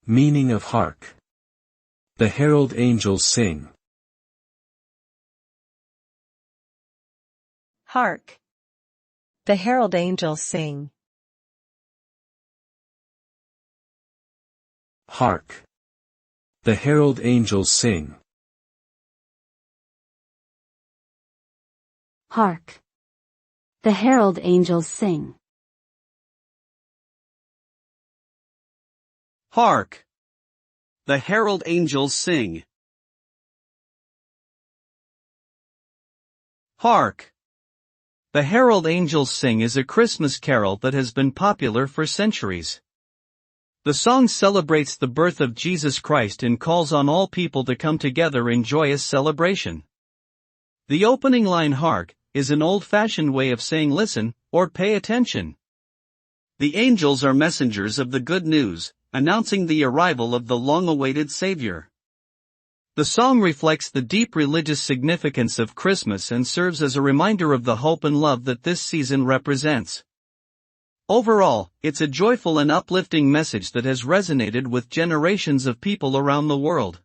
Meaning of Hark. The Herald Angels Sing. Hark! The herald angels sing. Hark! The herald angels sing. Hark! The herald angels sing. Hark! The herald angels sing. Hark! The Herald Angels Sing is a Christmas carol that has been popular for centuries. The song celebrates the birth of Jesus Christ and calls on all people to come together in joyous celebration. The opening line "Hark" is an old-fashioned way of saying listen, or pay attention. The angels are messengers of the good news, announcing the arrival of the long-awaited Savior. The song reflects the deep religious significance of Christmas and serves as a reminder of the hope and love that this season represents. Overall, it's a joyful and uplifting message that has resonated with generations of people around the world.